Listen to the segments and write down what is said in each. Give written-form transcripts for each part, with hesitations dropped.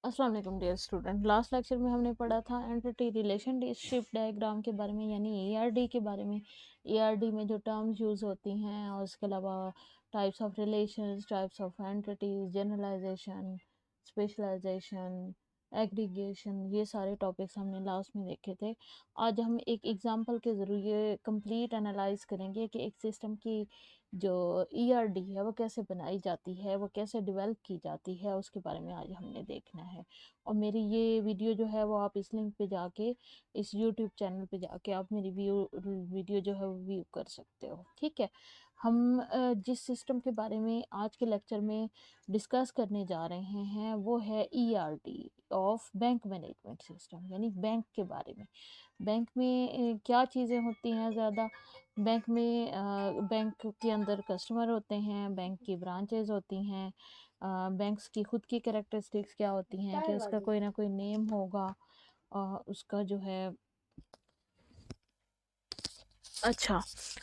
अस्सलाम वालेकुम dear student. Last lecture में हमने पढ़ा था एंटिटी रिलेशनशिप डायग्राम के बारे में, यानी ईआरडी के बारे में। ईआरडी में जो टर्म्स यूज़ होती हैं और उसके अलावा types of relations, types of entities, generalisation, specialisation, aggregation, ये सारे टॉपिक्स हमने लास्ट में देखे थे। आज हम एक एग्जांपल के ज़रिए कंप्लीट एनालाइज करेंगे कि एक सिस्टम की जो ईआरडी है वो कैसे बनाई जाती है, वो कैसे डेवलप की जाती है, उसके बारे में आज हमने देखना है। और मेरी ये वीडियो जो है वो आप इस लिंक पे जाके, इस यूट्यूब चैनल पे जाके आप मेरी वीडियो जो है वो व्यू कर सकते हो। ठीक है। हम जिस सिस्टम के बारे में आज के लेक्चर में डिस्कस करने जा रहे हैं वो है ERD of bank management system, यानी बैंक के बारे में। बैंक में क्या चीज़ें होती हैं ज़्यादा। बैंक में बैंक के अंदर कस्टमर होते हैं, बैंक की ब्रांचेज होती हैं, बैंक्स की खुद की कैरेक्टरिस्टिक्स क्या होती हैं कि उसका कोई ना कोई नेम होगा, उसका जो है। अच्छा,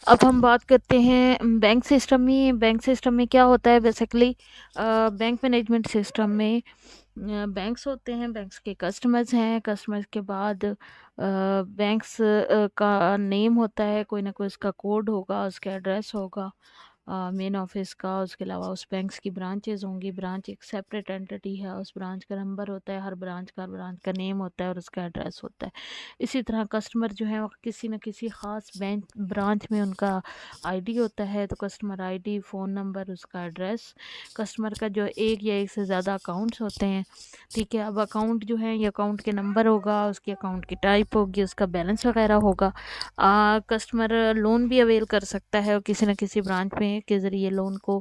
अब हम बात करते हैं बैंक सिस्टम में। बैंक सिस्टम में क्या होता है बेसिकली, बैंक मैनेजमेंट सिस्टम में बैंक्स होते हैं, बैंक्स के कस्टमर्स हैं, कस्टमर्स के बाद बैंक्स का नेम होता है, कोई ना कोई उसका कोड होगा, उसका एड्रेस होगा मेन ऑफिस का। उसके अलावा उस बैंक्स की ब्रांचेज होंगी, ब्रांच एक सेपरेट एंटिटी है, उस ब्रांच का नंबर होता है, हर ब्रांच का नेम होता है और उसका एड्रेस होता है। इसी तरह कस्टमर जो है वो किसी न किसी ख़ास बैंक ब्रांच में उनका आईडी होता है, तो कस्टमर आईडी, फ़ोन नंबर, उसका एड्रेस। कस्टमर का जो एक या एक से ज़्यादा अकाउंट्स होते हैं। ठीक है। अब अकाउंट जो है, ये अकाउंट के नंबर होगा, उसकी अकाउंट की टाइप होगी, उसका बैलेंस वगैरह होगा। कस्टमर लोन भी अवेल कर सकता है और किसी न किसी ब्रांच में के ज़रिए लोन को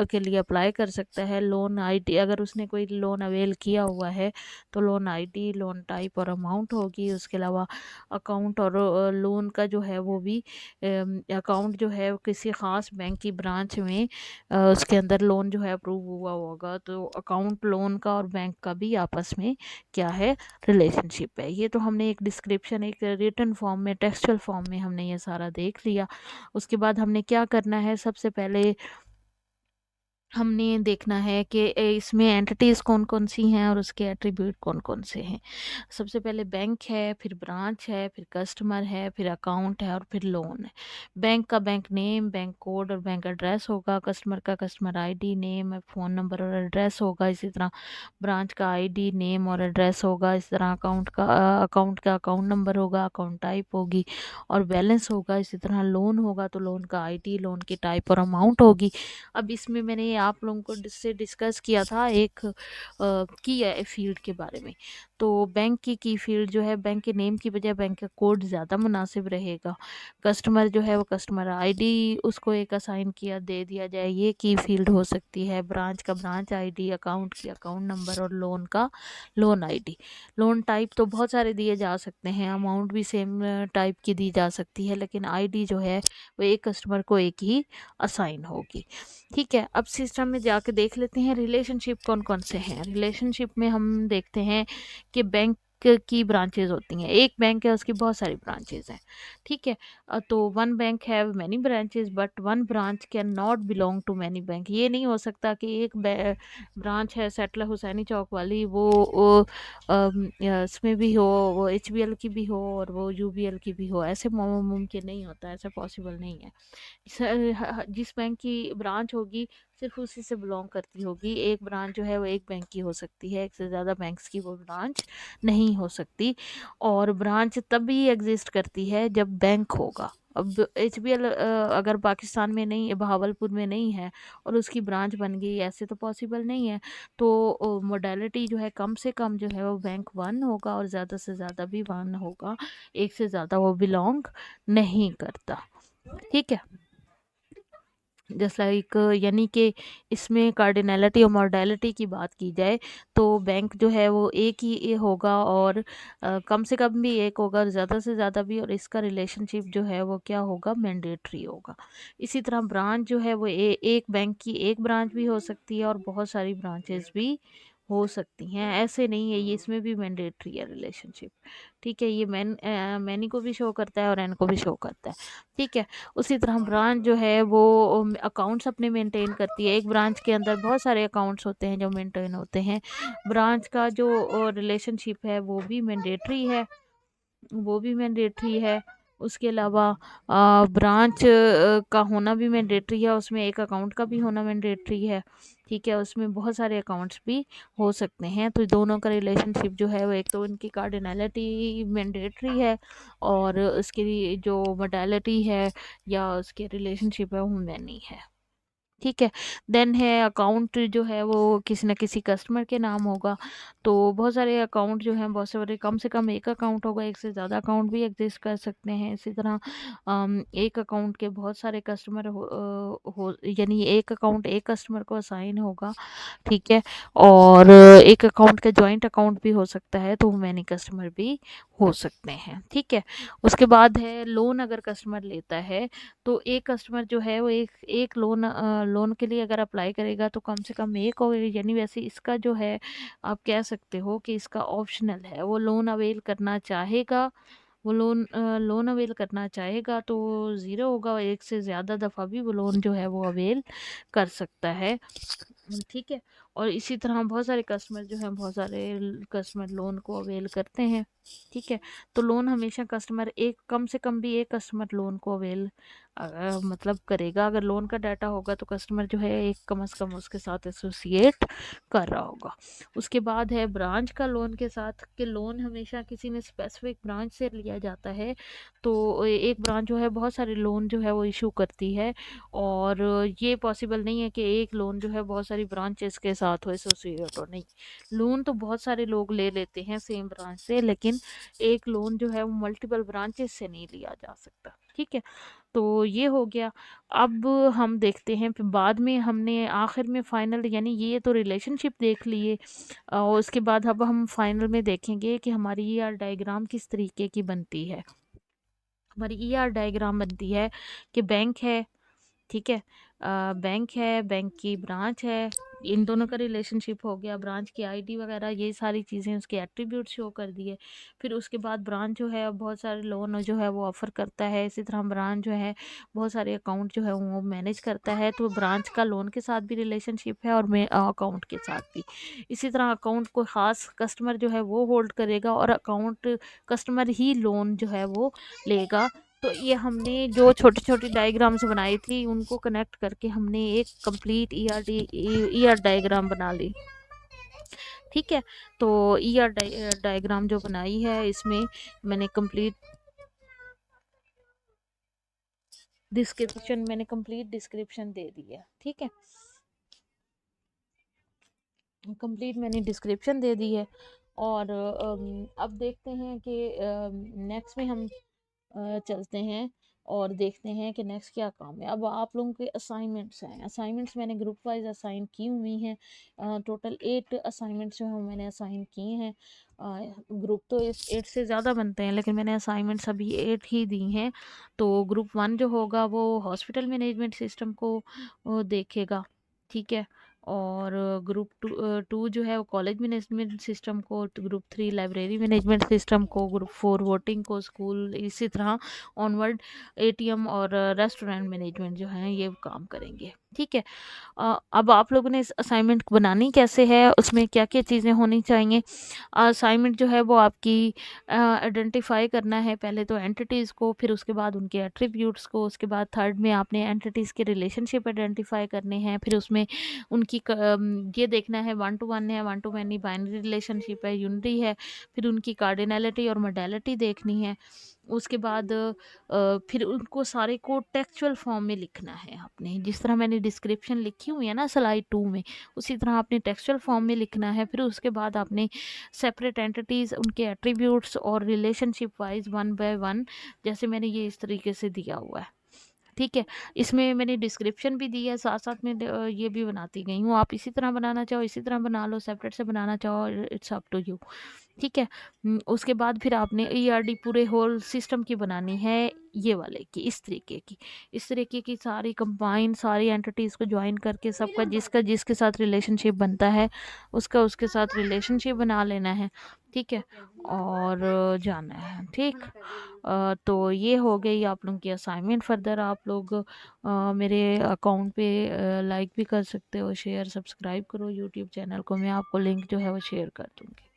के लिए अप्लाई कर सकता है। लोन आईडी, अगर उसने कोई लोन अवेल किया हुआ है तो लोन आईडी, लोन टाइप और अमाउंट होगी। उसके अलावा अकाउंट और लोन का जो है वो भी, अकाउंट जो है वो किसी ख़ास बैंक की ब्रांच में उसके अंदर लोन जो है अप्रूव हुआ होगा, तो अकाउंट, लोन का और बैंक का भी आपस में क्या है, रिलेशनशिप है। ये तो हमने एक डिस्क्रिप्शन, एक रिटन फॉर्म में, टेक्सचुअल फॉर्म में हमने ये सारा देख लिया। उसके बाद हमने क्या करना है, सबसे पहले हमने देखना है कि इसमें एंटिटीज़ कौन कौन सी हैं और उसके एट्रीब्यूट कौन कौन से हैं। सबसे पहले बैंक है, फिर ब्रांच है, फिर कस्टमर है, फिर अकाउंट है और फिर लोन है। बैंक का बैंक नेम, बैंक कोड और बैंक एड्रेस होगा। कस्टमर का customer ID, name, phone number और एड्रेस होगा। इसी तरह ब्रांच का आईडी, नेम और एड्रेस होगा। इस तरह अकाउंट का अकाउंट नंबर होगा, अकाउंट टाइप होगी और बैलेंस होगा। इसी तरह लोन होगा तो लोन का आईडी, लोन की टाइप और अमाउंट होगी। अब इसमें मैंने आप लोगों को डिस्कस किया था एक की फील्ड के बारे में। तो बैंक की फील्ड जो है, बैंक के नेम की बजाय बैंक का कोड ज़्यादा मुनासिब रहेगा। कस्टमर जो है वो कस्टमर आईडी उसको एक असाइन किया दे दिया जाए, ये की फील्ड हो सकती है। ब्रांच का ब्रांच आईडी, अकाउंट की अकाउंट नंबर और लोन का लोन आईडी। लोन टाइप तो बहुत सारे दिए जा सकते हैं, अमाउंट भी सेम टाइप की दी जा सकती है, लेकिन आईडी जो है वो एक कस्टमर को एक ही असाइन होगी। ठीक है। अब सिस्टम में जाके देख लेते हैं रिलेशनशिप कौन कौन से हैं। रिलेशनशिप में हम देखते हैं कि बैंक की ब्रांचेज होती हैं। एक बैंक है, उसकी बहुत सारी ब्रांचेज हैं। ठीक है। तो one bank have many branches but one branch can not belong to many bank. ये नहीं हो सकता कि एक ब्रांच है सेटलर हुसैनी चौक वाली, वो इसमें भी हो, वो एचबीएल की भी हो और वो यूबीएल की भी हो। ऐसे मुमकिन नहीं होता, ऐसे पॉसिबल नहीं है। जिस बैंक की ब्रांच होगी सिर्फ उसी से बिलोंग करती होगी। एक ब्रांच जो है वो एक बैंक की हो सकती है, एक से ज़्यादा बैंक्स की वो ब्रांच नहीं हो सकती। और ब्रांच तभी एग्जिस्ट करती है जब बैंक होगा। अब एचबीएल अगर पाकिस्तान में नहीं, बहावलपुर में नहीं है और उसकी ब्रांच बन गई, ऐसे तो पॉसिबल नहीं है। तो मोडेलिटी जो है, कम से कम जो है वो बैंक वन होगा और ज़्यादा से ज़्यादा भी वन होगा, एक से ज़्यादा वो बिलोंग नहीं करता। ठीक है। जस्ट लाइक, यानी कि इसमें कार्डिनैलिटी और मॉडैलिटी की बात की जाए तो बैंक जो है वो एक ही होगा और कम से कम भी एक होगा और ज़्यादा से ज़्यादा भी, और इसका रिलेशनशिप जो है वो क्या होगा, मैंडेटरी होगा। इसी तरह ब्रांच जो है वो एक बैंक की एक ब्रांच भी हो सकती है और बहुत सारी ब्रांचेस भी हो सकती हैं, ऐसे नहीं है, ये इसमें भी मैंडेटरी है रिलेशनशिप। ठीक है, ये मैनी को भी शो करता है और एन को भी शो करता है। ठीक है, उसी तरह ब्रांच जो है वो अकाउंट्स अपने मेंटेन करती है। एक ब्रांच के अंदर बहुत सारे अकाउंट्स होते हैं जो मेंटेन होते हैं। ब्रांच का जो रिलेशनशिप है वो भी मैंडेटरी है। उसके अलावा ब्रांच का होना भी मैंडेटरी है, उसमें एक अकाउंट का भी होना मैंडेटरी है। ठीक है, उसमें बहुत सारे अकाउंट्स भी हो सकते हैं। तो दोनों का रिलेशनशिप जो है वो, एक तो उनकी कार्डिनैलिटी मैंडेटरी है और उसकी जो मोडालिटी है या उसके रिलेशनशिप है वो मैनी है। ठीक है, देन है अकाउंट जो है वो किसी न किसी कस्टमर के नाम होगा। तो बहुत सारे अकाउंट जो हैं, बहुत सारे, कम से कम एक अकाउंट होगा, एक से ज़्यादा अकाउंट भी एग्जिस्ट कर सकते हैं। इसी तरह एक अकाउंट के बहुत सारे कस्टमर यानी एक अकाउंट एक कस्टमर को असाइन होगा। ठीक है, और एक अकाउंट का जॉइंट अकाउंट भी हो सकता है, तो मैनी कस्टमर भी हो सकते हैं। ठीक है, उसके बाद है लोन। अगर कस्टमर लेता है तो एक कस्टमर जो है वो एक लोन के लिए अगर अप्लाई करेगा तो कम से कम एक हो, यानी वैसे इसका जो है आप कह सकते हो कि इसका ऑप्शनल है। वो लोन अवेल करना चाहेगा, लोन अवेल करना चाहेगा तो ज़ीरो होगा, एक से ज़्यादा दफ़ा भी वो लोन जो है वो अवेल कर सकता है। ठीक है, और इसी तरह बहुत सारे कस्टमर जो हैं, बहुत सारे कस्टमर लोन को अवेल करते हैं। ठीक है, तो लोन हमेशा कस्टमर एक, कम से कम भी एक कस्टमर लोन को अवेल मतलब करेगा। अगर लोन का डाटा होगा तो कस्टमर जो है एक कम से कम उसके साथ एसोसिएट कर रहा होगा। उसके बाद है ब्रांच का लोन के साथ, कि लोन हमेशा किसी ने स्पेसिफिक ब्रांच से लिया जाता है। तो एक ब्रांच जो है बहुत सारे लोन जो है वो इशू करती है, और ये पॉसिबल नहीं है कि एक लोन जो है बहुत सारी ब्रांचेस के साथ हो एसोसिएट हो। नहीं, लोन तो बहुत सारे लोग ले लेते हैं सेम ब्रांच से, लेकिन एक लोन जो है वो मल्टीपल ब्रांचेस से नहीं लिया जा सकता। ठीक है, तो ये हो गया। अब हम देखते हैं, फिर बाद में हमने आखिर में फाइनल, यानी ये तो रिलेशनशिप देख लिए, और उसके बाद अब हम फाइनल में देखेंगे कि हमारी ये डायग्राम किस तरीके की बनती है। हमारी ईआर डायग्राम बनती है कि बैंक है। ठीक है, बैंक है, बैंक की ब्रांच है, इन दोनों का रिलेशनशिप हो गया। ब्रांच की आईडी वगैरह ये सारी चीज़ें, उसके एट्रीब्यूट शो कर दिए। फिर उसके बाद ब्रांच जो है बहुत सारे लोन जो है वो ऑफ़र करता है। इसी तरह ब्रांच जो है बहुत सारे अकाउंट जो है वो मैनेज करता है। तो ब्रांच का लोन के साथ भी रिलेशनशिप है और अकाउंट के साथ भी। इसी तरह अकाउंट को ख़ास कस्टमर जो है वो होल्ड करेगा, और अकाउंट कस्टमर ही लोन जो है वो लेगा। तो ये हमने जो छोटी-छोटी डायग्राम्स बनाई थी, उनको कनेक्ट करके हमने एक कंप्लीट ईआर डायग्राम बना ली। ठीक है, तो ईआर डायग्राम जो बनाई है, इसमें मैंने कंप्लीट डिस्क्रिप्शन दे दी है। ठीक है, कंप्लीट मैंने डिस्क्रिप्शन दे दी है। और अब देखते हैं कि नेक्स्ट में हम चलते हैं और देखते हैं कि नेक्स्ट क्या काम है। अब आप लोगों के असाइनमेंट्स हैं, असाइनमेंट्स मैंने ग्रुप वाइज असाइन की हुई हैं। टोटल 8 असाइनमेंट्स जो हैं वो मैंने असाइन किए हैं। ग्रुप तो इस 8 से ज़्यादा बनते हैं, लेकिन मैंने असाइनमेंट्स अभी 8 ही दी हैं। तो ग्रुप 1 जो होगा वो हॉस्पिटल मैनेजमेंट सिस्टम को देखेगा। ठीक है, और ग्रुप 2 जो है वो कॉलेज मैनेजमेंट सिस्टम को, ग्रुप 3 लाइब्रेरी मैनेजमेंट सिस्टम को, ग्रुप 4 वोटिंग को, स्कूल, इसी तरह ऑनवर्ड एटीएम और रेस्टोरेंट मैनेजमेंट जो है ये काम करेंगे। ठीक है, अब आप लोगों ने इस असाइनमेंट बनानी कैसे है, उसमें क्या क्या चीज़ें होनी चाहिए। असाइनमेंट जो है वो आपकी आइडेंटिफाई करना है, पहले तो एंटिटीज़ को, फिर उसके बाद उनके एट्रीब्यूट्स को, उसके बाद थर्ड में आपने एंटिटीज़ के रिलेशनशिप आइडेंटिफाई करने हैं, फिर उसमें उनकी ये देखना है 1 to 1 है, 1 to many, बाइनरी रिलेशनशिप है, यूनिटी है। फिर उनकी कार्डिनैलिटी और मोडालिटी देखनी है। उसके बाद फिर उनको सारे को टेक्सचुअल फॉर्म में लिखना है आपने, जिस तरह मैंने डिस्क्रिप्शन लिखी हुई है ना स्लाइड 2 में, उसी तरह आपने टेक्सचुअल फॉर्म में लिखना है। फिर उसके बाद आपने सेपरेट एंटिटीज़, उनके एट्रीब्यूट्स और रिलेशनशिप वाइज 1 by 1, जैसे मैंने ये इस तरीके से दिया हुआ है। ठीक है, इसमें मैंने डिस्क्रिप्शन भी दी है, साथ-साथ में ये भी बनाती गई हूँ। आप इसी तरह बनाना चाहो इसी तरह बना लो, सेपरेट से बनाना चाहो, इट्स अप टू यू। ठीक है। उसके बाद फिर आपने ईआरडी पूरे होल सिस्टम की बनानी है, ये वाले की, इस तरीके की सारी कंबाइन सारी एंटिटीज़ को ज्वाइन करके सबका जिसका जिसके साथ रिलेशनशिप बनता है उसका उसके साथ रिलेशनशिप बना लेना है। ठीक है, और जाना है। ठीक। तो ये हो गई आप लोगों की असाइनमेंट। फर्दर आप लोग मेरे अकाउंट पे लाइक भी कर सकते हो, शेयर सब्सक्राइब करो यूट्यूब चैनल को, मैं आपको लिंक जो है वो शेयर कर दूँगी।